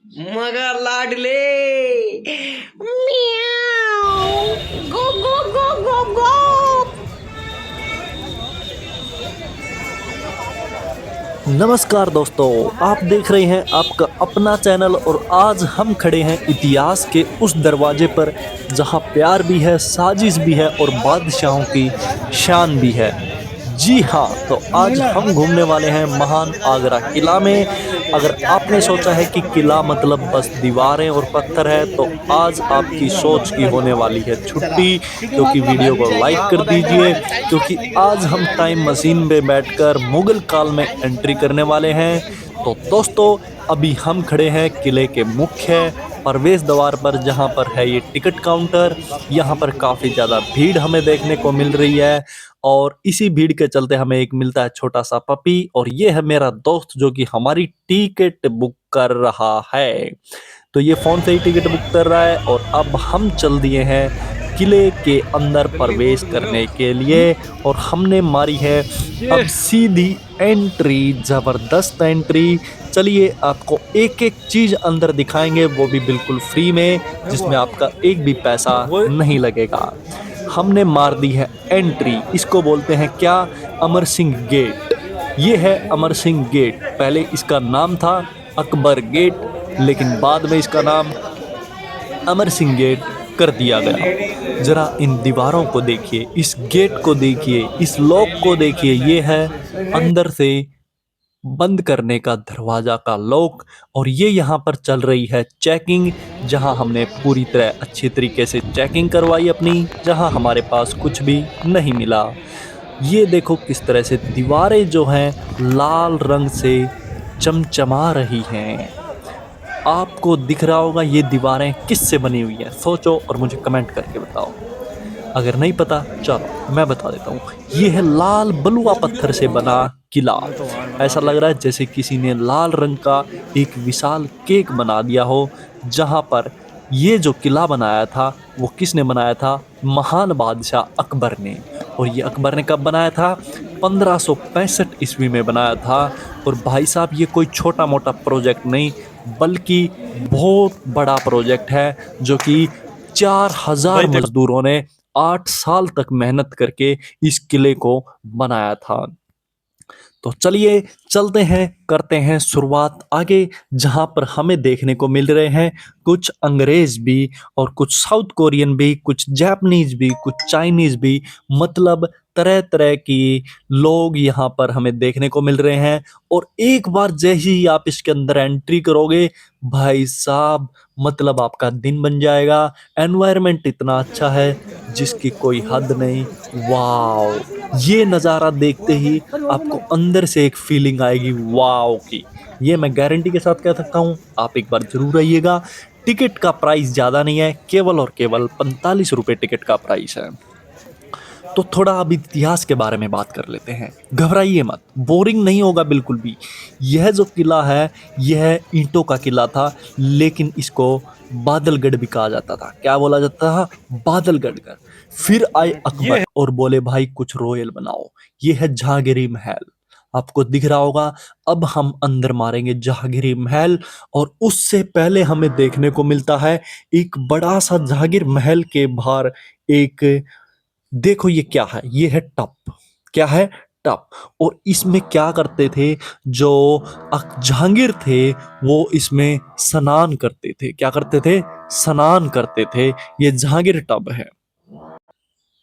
मगर लाडले म्याऊ गो गो गो गो गो। नमस्कार दोस्तों, आप देख रहे हैं आपका अपना चैनल और आज हम खड़े हैं इतिहास के उस दरवाजे पर जहां प्यार भी है, साजिश भी है और बादशाहों की शान भी है। जी हाँ, तो आज हम घूमने वाले हैं महान आगरा किला में। अगर आपने सोचा है कि किला मतलब बस दीवारें और पत्थर है, तो आज आपकी सोच की होने वाली है छुट्टी। क्योंकि वीडियो को लाइक कर दीजिए, क्योंकि आज हम टाइम मशीन में बैठकर मुगल काल में एंट्री करने वाले हैं। तो दोस्तों, अभी हम खड़े हैं किले के मुख्य प्रवेश द्वार पर, जहां पर है ये टिकट काउंटर। यहां पर काफ़ी ज़्यादा भीड़ हमें देखने को मिल रही है और इसी भीड़ के चलते हमें एक मिलता है छोटा सा पपी, और ये है मेरा दोस्त जो कि हमारी टिकट बुक कर रहा है। तो ये फ़ोन से ही टिकट बुक कर रहा है और अब हम चल दिए हैं किले के अंदर प्रवेश करने के लिए और हमने मारी है अब सीधी एंट्री, ज़बरदस्त एंट्री। चलिए आपको एक एक चीज़ अंदर दिखाएंगे, वो भी बिल्कुल फ्री में, जिसमें आपका एक भी पैसा नहीं लगेगा। हमने मार दी है एंट्री, इसको बोलते हैं क्या, अमर सिंह गेट। ये है अमर सिंह गेट। पहले इसका नाम था अकबर गेट, लेकिन बाद में इसका नाम अमर सिंह गेट कर दिया गया। जरा इन दीवारों को देखिए, इस गेट को देखिए, इस लॉक को देखिए। ये है अंदर से बंद करने का दरवाजा का लॉक, और ये यहाँ पर चल रही है चेकिंग, जहाँ हमने पूरी तरह अच्छी तरीके से चेकिंग करवाई अपनी, जहाँ हमारे पास कुछ भी नहीं मिला। ये देखो किस तरह से दीवारें जो हैं लाल रंग से चमचमा रही हैं। आपको दिख रहा होगा ये दीवारें किससे बनी हुई हैं, सोचो और मुझे कमेंट करके बताओ। अगर नहीं पता, चलो मैं बता देता हूँ। ये है लाल बलुआ पत्थर से बना किला। ऐसा लग रहा है जैसे किसी ने लाल रंग का एक विशाल केक बना दिया हो। जहाँ पर ये जो किला बनाया था वो किसने बनाया था, महान बादशाह अकबर ने। और ये अकबर ने कब बनाया था, 1565 ईस्वी में बनाया था। और भाई साहब, ये कोई छोटा मोटा प्रोजेक्ट नहीं, बल्कि बहुत बड़ा प्रोजेक्ट है, जो कि 4000 मजदूरों ने 8 साल तक मेहनत करके इस किले को बनाया था। तो चलिए चलते हैं, करते हैं शुरुआत आगे, जहां पर हमें देखने को मिल रहे हैं कुछ अंग्रेज भी और कुछ साउथ कोरियन भी, कुछ जापानीज भी, कुछ चाइनीज भी, मतलब तरह तरह की लोग यहाँ पर हमें देखने को मिल रहे हैं। और एक बार जैसे ही आप इसके अंदर एंट्री करोगे भाई साहब, मतलब आपका दिन बन जाएगा। एनवायरनमेंट इतना अच्छा है जिसकी कोई हद नहीं। वाओ, ये नज़ारा देखते ही आपको अंदर से एक फीलिंग आएगी वाओ की। ये मैं गारंटी के साथ कह सकता हूँ, आप एक बार जरूर आइएगा। टिकट का प्राइस ज़्यादा नहीं है, केवल और केवल 45 रुपये टिकट का प्राइस है। तो थोड़ा अब इतिहास के बारे में बात कर लेते हैं। घबराइए मत, बोरिंग नहीं होगा बिल्कुल भी। यह जो किला है यह ईंटों का किला था, लेकिन इसको बादलगढ़ भी कहा जाता था। क्या बोला जाता था, बादलगढ़। फिर आए अकबर और बोले भाई कुछ रॉयल बनाओ। ये है जहांगीरी महल, आपको दिख रहा होगा। अब हम अंदर मारेंगे जहांगीरी महल, और उससे पहले हमें देखने को मिलता है एक बड़ा सा जहांगीर महल के बाहर एक, देखो ये क्या है, ये है टप। क्या है, टप। और इसमें क्या करते थे जो जहांगीर थे, वो इसमें स्नान करते थे। क्या करते थे, स्नान करते थे। ये जहांगीर टब है।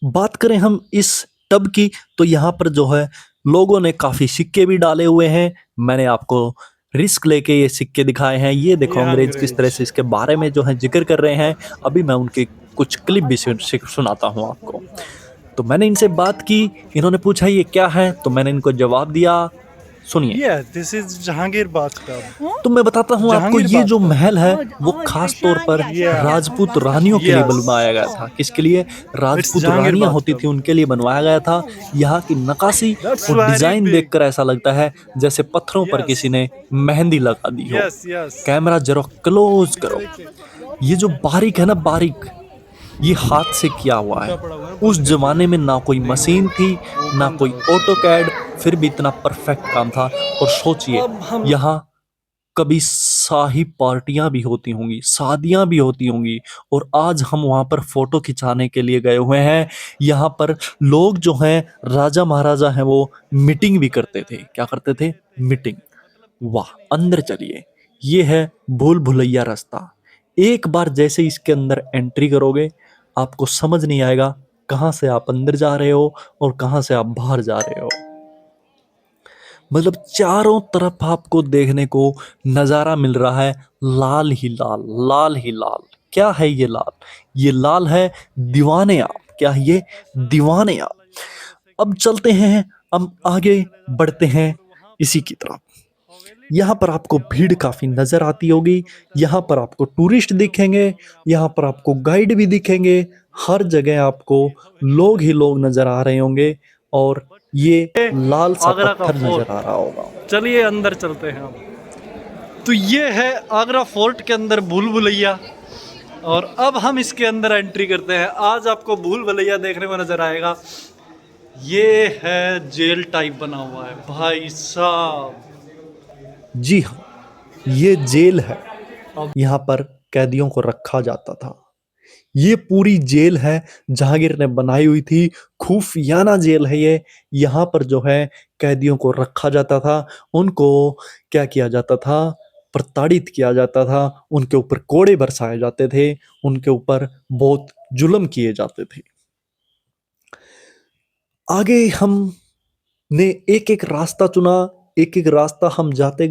बात करें हम इस टब की, तो यहाँ पर जो है लोगों ने काफी सिक्के भी डाले हुए हैं। मैंने आपको रिस्क लेके ये सिक्के दिखाए हैं। ये देखो अंग्रेज किस तरह से इसके बारे में जो है जिक्र कर रहे हैं। अभी मैं उनके कुछ क्लिप भी सुनाता हूँ आपको। तो मैंने इनसे बात की, इन्होंने पूछा ये क्या है, तो मैंने इनको जवाब दिया, सुनिए। This is Jahangir bathtub. तो मैं बताता हूँ आपको, ये जो महल है वो खास तौर पर राजपूत रानियों के लिए बनवाया गया था। किसके लिए, राजपूत रानियां होती थी उनके लिए बनवाया गया था। यहाँ की नक्काशी और डिजाइन देखकर ऐसा लगता है जैसे पत्थरों पर किसी ने मेहंदी लगा दी हो। कैमरा जरा क्लोज करो। ये जो बारीक है ना, बारीक, ये हाथ से किया हुआ है। उस जमाने में ना कोई मशीन थी, ना कोई ऑटो कैड, फिर भी इतना परफेक्ट काम था। और सोचिए यहाँ कभी शाही पार्टियां भी होती होंगी, शादियां भी होती होंगी, और आज हम वहां पर फोटो खिंचाने के लिए गए हुए हैं। यहाँ पर लोग जो हैं, राजा महाराजा हैं, वो मीटिंग भी करते थे। क्या करते थे? मीटिंग। वाह, अंदर चलिए। ये है भूल भुलैया रास्ता। एक बार जैसे इसके अंदर एंट्री करोगे, आपको समझ नहीं आएगा कहाँ से आप अंदर जा रहे हो और कहाँ से आप बाहर जा रहे हो। मतलब चारों तरफ आपको देखने को नजारा मिल रहा है लाल ही लाल, लाल ही लाल। क्या है ये लाल? ये लाल है दीवाने आप। क्या है ये? दीवाने आप। अब चलते हैं, हम आगे बढ़ते हैं इसी की तरफ। यहाँ पर आपको भीड़ काफी नजर आती होगी। यहाँ पर आपको टूरिस्ट दिखेंगे, यहाँ पर आपको गाइड भी दिखेंगे। हर जगह आपको लोग ही लोग नजर आ रहे होंगे और ये लाल सा आगरा का पत्थर नजर फोर्ट। आ रहा होगा। चलिए अंदर चलते हैं हम। तो ये है आगरा फोर्ट के अंदर भूल भुलैया, और अब हम इसके अंदर एंट्री करते हैं। आज आपको भूल भुलैया देखने को नजर आएगा। ये है जेल टाइप बना हुआ है भाई साहब। जी हाँ, ये जेल है। यहाँ पर कैदियों को रखा जाता था। ये पूरी जेल है, जहांगीर ने बनाई हुई थी। खुफियाना जेल है ये। यहाँ पर जो है कैदियों को रखा जाता था। उनको क्या किया जाता था? प्रताड़ित किया जाता था। उनके ऊपर कोड़े बरसाए जाते थे। उनके ऊपर बहुत जुल्म किए जाते थे। आगे हमने एक एक रास्ता चुना, एक एक रास्ता हम जाते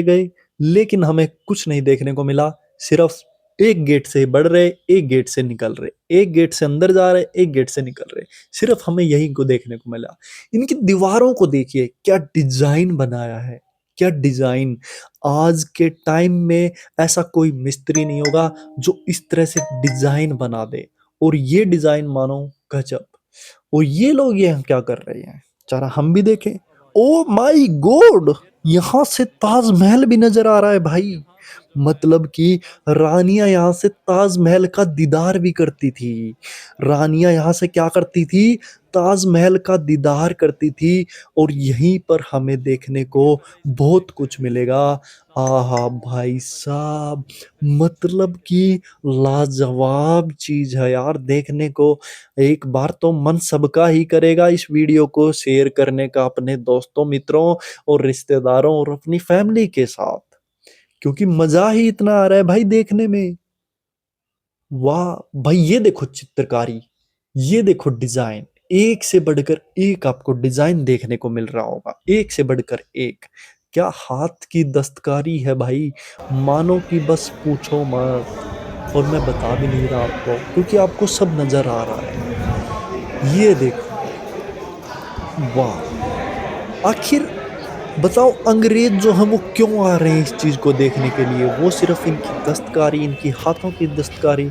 गए, लेकिन हमें कुछ नहीं देखने को मिला। सिर्फ एक गेट से बढ़ रहे, एक गेट से निकल रहे, एक गेट से अंदर जा रहे, एक गेट से निकल रहे। सिर्फ हमें यही को देखने को मिला। इनकी दीवारों को देखिए, क्या डिजाइन बनाया है, क्या डिजाइन। आज के टाइम में ऐसा कोई मिस्त्री नहीं होगा जो इस तरह से डिजाइन बना दे। और ये डिजाइन मानो गजब। और ये लोग ये क्या कर रहे हैं, जरा हम भी देखें। ओ माय गॉड, यहाँ से ताजमहल भी नजर आ रहा है भाई। मतलब कि रानियां यहाँ से ताजमहल का दीदार भी करती थी। रानियां यहाँ से क्या करती थी? ताजमहल का दीदार करती थी। और यहीं पर हमें देखने को बहुत कुछ मिलेगा। आहा भाई साहब, मतलब कि लाजवाब चीज है यार देखने को। एक बार तो मन सबका ही करेगा इस वीडियो को शेयर करने का अपने दोस्तों, मित्रों और रिश्तेदारों और अपनी फैमिली के साथ, क्योंकि मजा ही इतना आ रहा है भाई देखने में। वाह भाई, ये देखो चित्रकारी, ये देखो डिजाइन। एक से बढ़कर एक आपको डिजाइन देखने को मिल रहा होगा, एक से बढ़कर एक। क्या हाथ की दस्तकारी है भाई, मानो कि बस पूछो मत। और मैं बता भी नहीं रहा आपको, क्योंकि आपको सब नजर आ रहा है। ये देखो, वाह। आखिर बताओ, अंग्रेज जो हम वो क्यों आ रहे हैं इस चीज को देखने के लिए? वो सिर्फ इनकी दस्तकारी, इनकी हाथों की दस्तकारी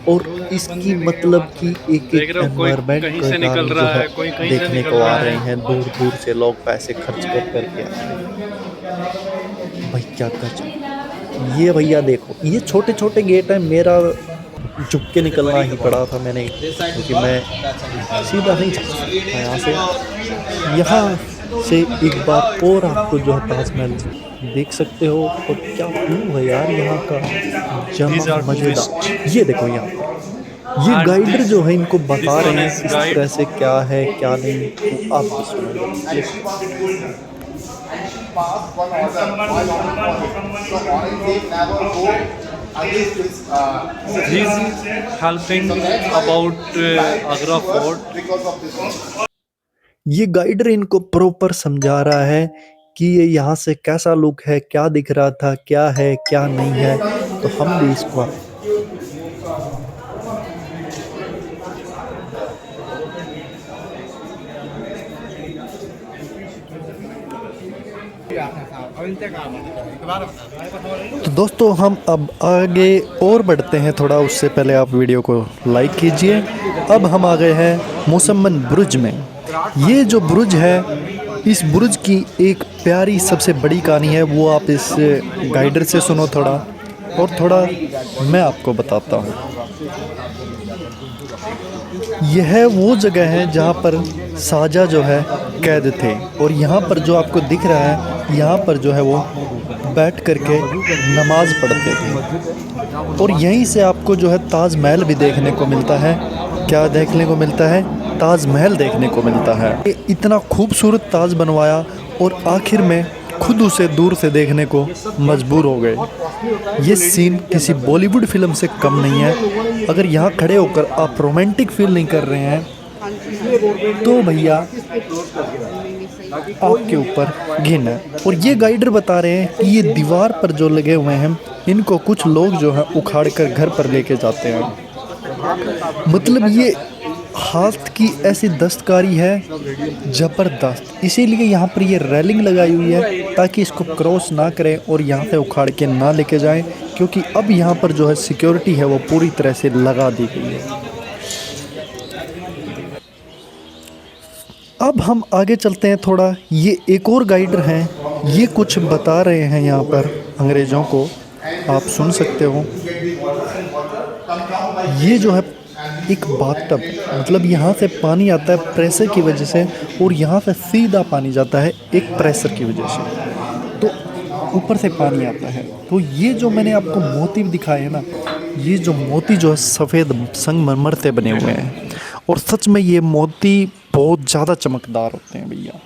और इसकी मतलब कि एक देख रहे हो, कोई एनवायरमेंट कहीं के से निकल कारण जो रहा है है, कोई कहीं से देखने निकल को रहा आ रहे है। हैं। दूर दूर से लोग पैसे खर्च कर करके आ रहे हैं भाई। क्या गजब। ये भैया देखो, ये छोटे छोटे गेट है। मेरा झुक के निकलना ही पड़ा था मैंने, क्योंकि मैं सीधा नहीं जा सकता यहाँ से। यहाँ से एक बार और आपको जो है ताजमहल देख सकते हो। और क्या व्यू है यार यहाँ का, These जमा are मजेदार। ये देखो यहाँ पर ये गाइडर जो है इनको बता रहे हैं किस तरह से क्या है क्या नहीं। तो आप भी सुनो। He's helping about Agra Fort. ये गाइडर इनको प्रॉपर समझा रहा है कि ये यहाँ से कैसा लुक है, क्या दिख रहा था, क्या है क्या नहीं है। तो हम भी इसको तो दोस्तों, हम अब आगे और बढ़ते हैं थोड़ा। उससे पहले आप वीडियो को लाइक कीजिए। अब हम आ गए हैं मुसम्मन बुर्ज में। ये जो बुर्ज है, इस बुर्ज की एक प्यारी सबसे बड़ी कहानी है। वो आप इस गाइडर से सुनो थोड़ा, और थोड़ा मैं आपको बताता हूँ। यह वो जगह है जहाँ पर शाहजहाँ जो है कैद थे। और यहाँ पर जो आपको दिख रहा है, यहाँ पर जो है वो बैठ करके नमाज पढ़ते थे। और यहीं से आपको जो है ताजमहल भी देखने को मिलता है। क्या देखने को मिलता है? ताजमहल देखने को मिलता है। ये इतना खूबसूरत ताज बनवाया और आखिर में खुद उसे दूर से देखने को मजबूर हो गए। ये सीन किसी बॉलीवुड फिल्म से कम नहीं है। अगर यहाँ खड़े होकर आप रोमांटिक फील नहीं कर रहे हैं तो भैया आपके ऊपर घिन है। और ये गाइडर बता रहे हैं कि ये दीवार पर जो लगे हुए हैं इनको कुछ लोग जो है उखाड़ कर घर पर लेके जाते हैं। मतलब ये हाथ की ऐसी दस्तकारी है ज़बरदस्त। इसीलिए यहाँ पर ये रेलिंग लगाई हुई है ताकि इसको क्रॉस ना करें और यहाँ से उखाड़ के ना लेके जाएं, क्योंकि अब यहाँ पर जो है सिक्योरिटी है वो पूरी तरह से लगा दी गई है। अब हम आगे चलते हैं थोड़ा। ये एक और गाइडर हैं, ये कुछ बता रहे हैं यहाँ पर अंग्रेज़ों को, आप सुन सकते हो। ये जो है एक बाथटब, मतलब यहाँ से पानी आता है प्रेशर की वजह से और यहाँ से सीधा पानी जाता है एक प्रेशर की वजह से, तो ऊपर से पानी आता है। तो ये जो मैंने आपको मोती दिखाए हैं ना, ये जो मोती जो है सफ़ेद संगमरमर से बने हुए हैं और सच में ये मोती बहुत ज़्यादा चमकदार होते हैं भैया।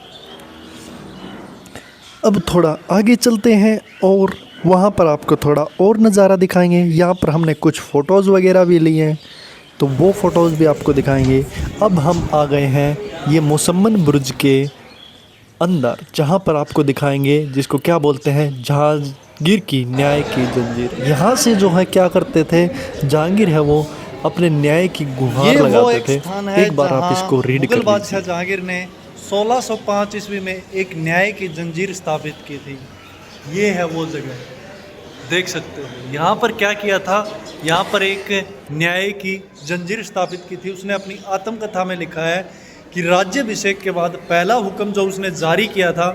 अब थोड़ा आगे चलते हैं और वहाँ पर आपको थोड़ा और नज़ारा दिखाएंगे। यहाँ पर हमने कुछ फ़ोटोज़ वगैरह भी लिए हैं तो वो फ़ोटोज़ भी आपको दिखाएंगे। अब हम आ गए हैं ये मुसम्मन बुर्ज के अंदर, जहाँ पर आपको दिखाएंगे जिसको क्या बोलते हैं, जहांगीर की न्याय की जंजीर। यहाँ से जो है क्या करते थे जहांगीर है वो अपने न्याय की गुहार लगाते थे। एक बार आप इसको रीड कर मुगल बादशाह जहांगीर ने 1605 ईस्वी में एक न्याय की जंजीर स्थापित की थी। ये है वो जगह, देख सकते हो। यहाँ पर क्या किया था, यहाँ पर एक न्याय की जंजीर स्थापित की थी। उसने अपनी आत्मकथा में लिखा है कि राज्याभिषेक के बाद पहला हुक्म जो उसने जारी किया था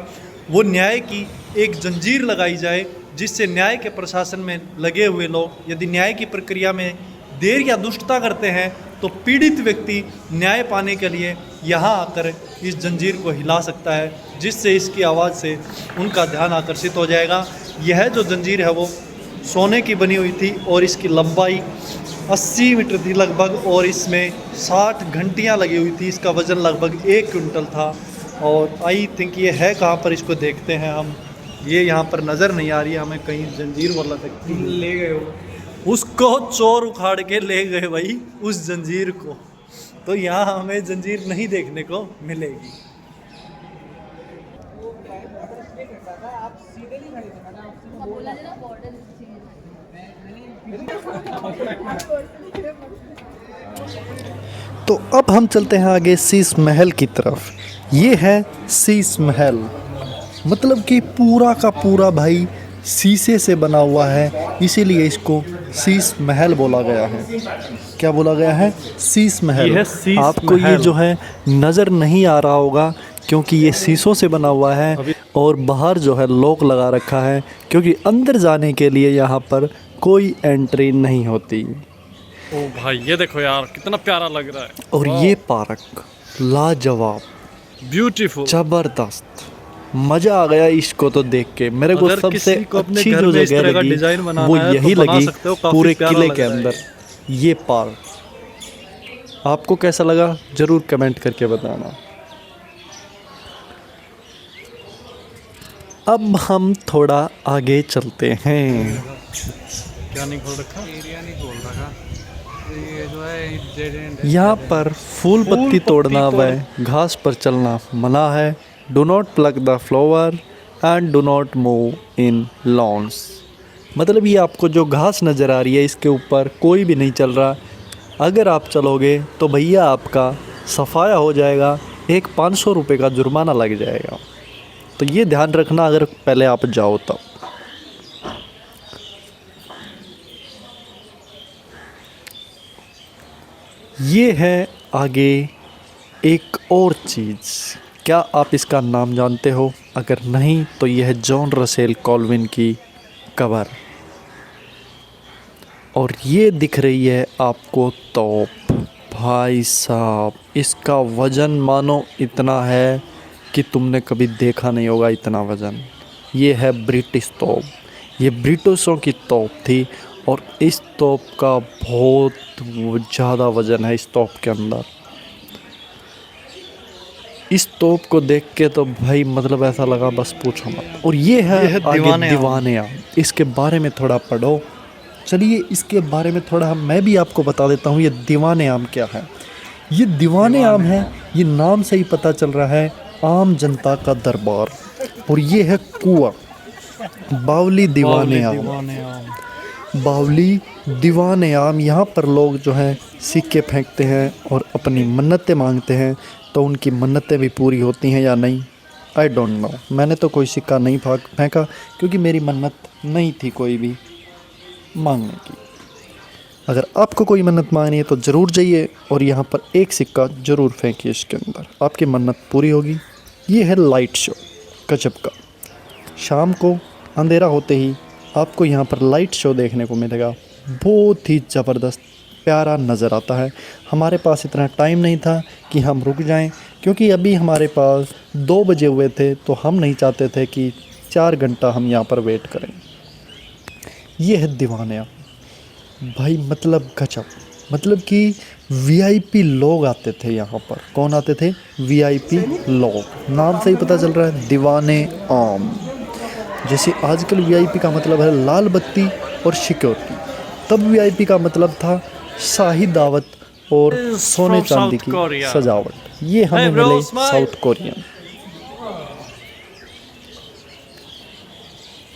वो न्याय की एक जंजीर लगाई जाए, जिससे न्याय के प्रशासन में लगे हुए लोग यदि न्याय की प्रक्रिया में देर या दुष्टता करते हैं तो पीड़ित व्यक्ति न्याय पाने के लिए यहाँ आकर इस जंजीर को हिला सकता है, जिससे इसकी आवाज़ से उनका ध्यान आकर्षित हो जाएगा। यह जो जंजीर है वो सोने की बनी हुई थी और इसकी लंबाई 80 मीटर थी लगभग, और इसमें 60 घंटियाँ लगी हुई थी। इसका वज़न लगभग 1 क्विंटल था। और आई थिंक ये है कहाँ पर, इसको देखते हैं हम। ये यहाँ पर नज़र नहीं आ रही है हमें, कहीं जंजीर वाला व्यक्ति ले गए हो, उसको चोर उखाड़ के ले गए भाई उस जंजीर को। तो यहाँ हमें जंजीर नहीं देखने को मिलेगी। तो अब हम चलते हैं आगे शीश महल की तरफ। ये है शीश महल, मतलब कि पूरा का पूरा भाई शीशे से बना हुआ है, इसीलिए इसको शीश महल बोला गया है। क्या बोला गया है? शीश महल। ये शीश आपको महल। ये जो है नज़र नहीं आ रहा होगा क्योंकि ये शीशों से बना हुआ है और बाहर जो है लॉक लगा रखा है, क्योंकि अंदर जाने के लिए यहाँ पर कोई एंट्री नहीं होती। ओ भाई ये देखो यार कितना प्यारा लग रहा है। और ये पार्क लाजवाब, ब्यूटीफुल, ज़बरदस्त, मज़ा आ गया इसको तो देख के। मेरे को अगर सबसे किसी को अपने अच्छी घर जो में इस जगह तरह का लगी डिज़ाइन बनाना वो है तो यही बना लगी सकते हो, काफी पूरे प्यारा किले लग के रहा है। अंदर ये पार्क। आपको कैसा लगा ज़रूर कमेंट करके बताना। अब हम थोड़ा आगे चलते हैं। क्या नहीं खोल रखा? एरिया नहीं खोल रखा। ये जो है यहाँ पर फूल पत्ती तोड़ना व घास पर चलना मना है। Do not pluck the flower and do not move in lawns. मतलब ये आपको जो घास नज़र आ रही है इसके ऊपर कोई भी नहीं चल रहा। अगर आप चलोगे तो भैया आपका सफाया हो जाएगा, एक 500 रुपये का जुर्माना लग जाएगा। तो ये ध्यान रखना अगर पहले आप जाओ तब। ये है आगे एक और चीज़, क्या आप इसका नाम जानते हो? अगर नहीं तो यह है जॉन रसेल कॉल्विन की कबर। और ये दिख रही है आपको तोप। भाई साहब इसका वज़न मानो इतना है कि तुमने कभी देखा नहीं होगा इतना वज़न। ये है ब्रिटिश तोप। ये ब्रिटिशों की तोप थी और इस तोप का बहुत ज़्यादा वज़न है इस तोप के अंदर। इस तोप को देख के तो भाई मतलब ऐसा लगा बस पूछो मत। और ये है आगे दीवाने आम। इसके बारे में थोड़ा पढ़ो। चलिए इसके बारे में थोड़ा मैं भी आपको बता देता हूँ ये दीवाने आम क्या है। ये दीवाने आम है, ये नाम से ही पता चल रहा है आम जनता का दरबार। और ये है कुआं, बावली दीवाने आम। बावली दीवाने आम, यहाँ पर लोग जो हैं सिक्के फेंकते हैं और अपनी मन्नतें मांगते हैं, तो उनकी मन्नतें भी पूरी होती हैं या नहीं आई डोंट नो। मैंने तो कोई सिक्का नहीं फेंका क्योंकि मेरी मन्नत नहीं थी कोई भी मांगने की। अगर आपको कोई मन्नत मांगनी है तो ज़रूर जाइए और यहाँ पर एक सिक्का ज़रूर फेंकिए, इसके अंदर आपकी मन्नत पूरी होगी। ये है लाइट शो गजब का। शाम को अंधेरा होते ही आपको यहाँ पर लाइट शो देखने को मिलेगा। बहुत ही ज़बरदस्त प्यारा नज़र आता है। हमारे पास इतना टाइम नहीं था कि हम रुक जाएं, क्योंकि अभी हमारे पास 2 बजे हुए थे, तो हम नहीं चाहते थे कि 4 घंटा हम यहाँ पर वेट करें। ये है दीवाने आम भाई, मतलब गजब। मतलब कि वीआईपी लोग आते थे यहाँ पर। कौन आते थे? वीआईपी लोग। नाम से ही पता चल रहा है दीवाने आम। जैसे आजकल वीआईपी का मतलब है लाल बत्ती और सिक्योरिटी, तब वीआईपी का मतलब था शाही दावत और सोने चांदी की सजावट। ये हमें मिले साउथ कोरियन।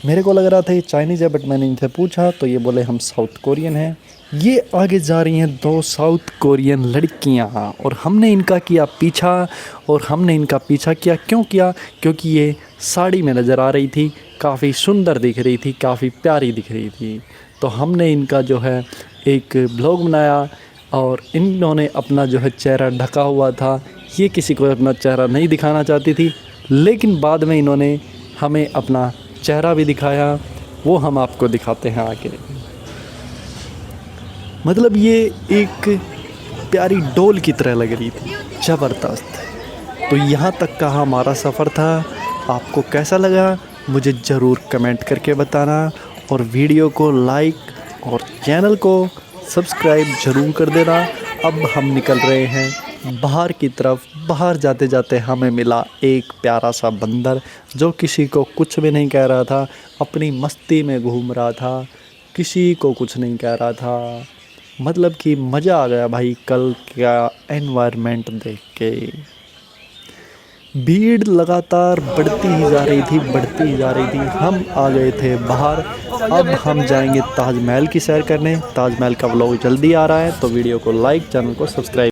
मेरे को लग रहा था ये चाइनीज़ है, बट मैंने इनसे पूछा तो ये बोले हम साउथ कोरियन हैं। ये आगे जा रही हैं 2 साउथ कोरियन लड़कियां और हमने इनका किया पीछा। और हमने इनका पीछा किया, क्यों किया? क्योंकि ये साड़ी में नज़र आ रही थी, काफ़ी सुंदर दिख रही थी, काफ़ी प्यारी दिख रही थी। तो हमने इनका जो है एक ब्लॉग बनाया और इन्होंने अपना जो है चेहरा ढका हुआ था। ये किसी को अपना चेहरा नहीं दिखाना चाहती थी, लेकिन बाद में इन्होंने हमें अपना चेहरा भी दिखाया, वो हम आपको दिखाते हैं आगे। मतलब ये एक प्यारी डोल की तरह लग रही थी, ज़बरदस्त। तो यहाँ तक का हमारा सफ़र था। आपको कैसा लगा मुझे ज़रूर कमेंट करके बताना, और वीडियो को लाइक और चैनल को सब्सक्राइब ज़रूर कर देना। अब हम निकल रहे हैं बाहर की तरफ। बाहर जाते जाते हमें मिला एक प्यारा सा बंदर, जो किसी को कुछ भी नहीं कह रहा था, अपनी मस्ती में घूम रहा था, किसी को कुछ नहीं कह रहा था। मतलब कि मज़ा आ गया भाई कल का एनवायरनमेंट देख के। भीड़ लगातार बढ़ती ही जा रही थी, बढ़ती ही जा रही थी। हम आ गए थे बाहर। अब हम जाएंगे ताजमहल की सैर करने। ताजमहल का व्लॉग जल्दी आ रहा है, तो वीडियो को लाइक, चैनल को सब्सक्राइब